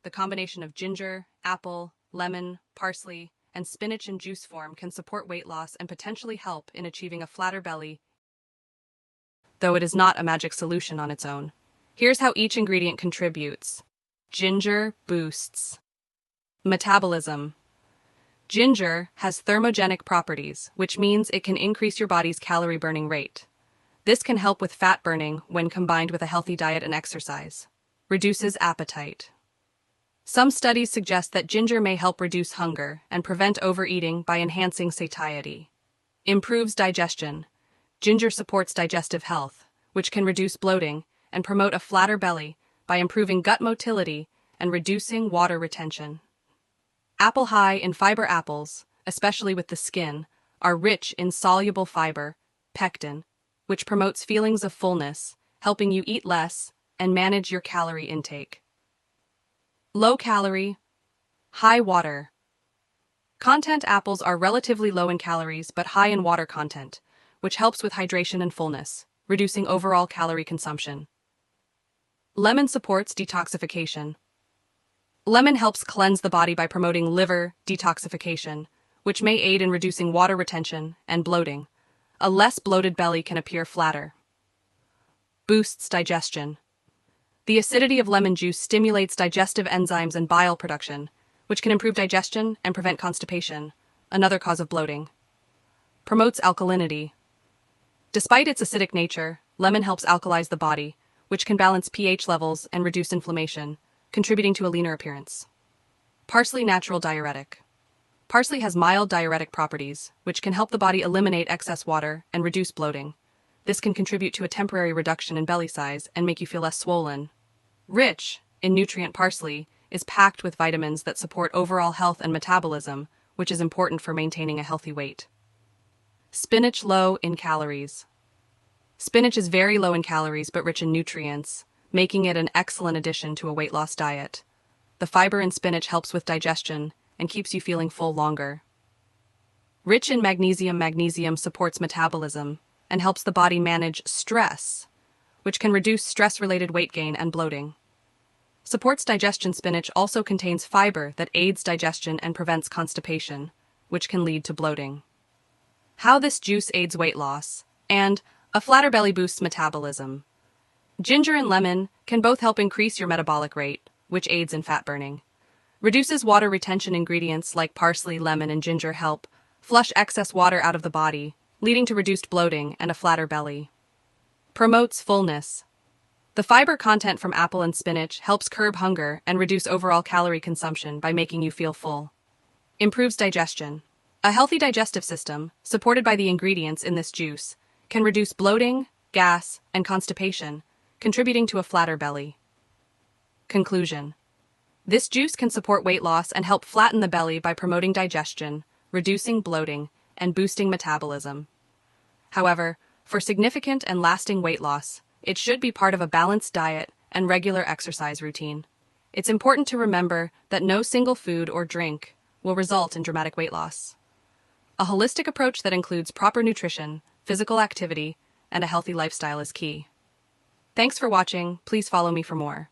The combination of ginger, apple, lemon, parsley, and spinach in juice form can support weight loss and potentially help in achieving a flatter belly, though it is not a magic solution on its own. Here's how each ingredient contributes. Ginger boosts metabolism. Ginger has thermogenic properties, which means it can increase your body's calorie burning rate. This can help with fat burning when combined with a healthy diet and exercise. Reduces appetite. Some studies suggest that ginger may help reduce hunger and prevent overeating by enhancing satiety. Improves digestion. Ginger supports digestive health, which can reduce bloating and promote a flatter belly by improving gut motility and reducing water retention. Apple high in fiber apples, especially with the skin, are rich in soluble fiber, pectin, which promotes feelings of fullness, helping you eat less and manage your calorie intake. Low calorie, high water content. Apples are relatively low in calories but high in water content, which helps with hydration and fullness, reducing overall calorie consumption. Lemon supports detoxification. Lemon helps cleanse the body by promoting liver detoxification, which may aid in reducing water retention and bloating. A less bloated belly can appear flatter. Boosts digestion. The acidity of lemon juice stimulates digestive enzymes and bile production, which can improve digestion and prevent constipation, another cause of bloating. Promotes alkalinity. Despite its acidic nature, lemon helps alkalize the body, which can balance pH levels and reduce inflammation, contributing to a leaner appearance. Parsley natural diuretic. Parsley has mild diuretic properties, which can help the body eliminate excess water and reduce bloating. This can contribute to a temporary reduction in belly size and make you feel less swollen. Rich in nutrient, parsley is packed with vitamins that support overall health and metabolism, which is important for maintaining a healthy weight. Spinach low in calories. Spinach is very low in calories but rich in nutrients, making it an excellent addition to a weight loss diet. The fiber in spinach helps with digestion and keeps you feeling full longer. Rich in magnesium, magnesium supports metabolism and helps the body manage stress, which can reduce stress-related weight gain and bloating. Supports digestion. Spinach also contains fiber that aids digestion and prevents constipation, which can lead to bloating. How this juice aids weight loss, and a flatter belly boosts metabolism. Ginger and lemon can both help increase your metabolic rate, which aids in fat burning. Reduces water retention. Ingredients like parsley, lemon, and ginger help flush excess water out of the body, leading to reduced bloating and a flatter belly. Promotes fullness. The fiber content from apple and spinach helps curb hunger and reduce overall calorie consumption by making you feel full. Improves digestion. A healthy digestive system, supported by the ingredients in this juice, can reduce bloating, gas, and constipation, contributing to a flatter belly. Conclusion. This juice can support weight loss and help flatten the belly by promoting digestion, reducing bloating, and boosting metabolism. However, for significant and lasting weight loss, it should be part of a balanced diet and regular exercise routine. It's important to remember that no single food or drink will result in dramatic weight loss. A holistic approach that includes proper nutrition, physical activity, and a healthy lifestyle is key. Thanks for watching. Please follow me for more.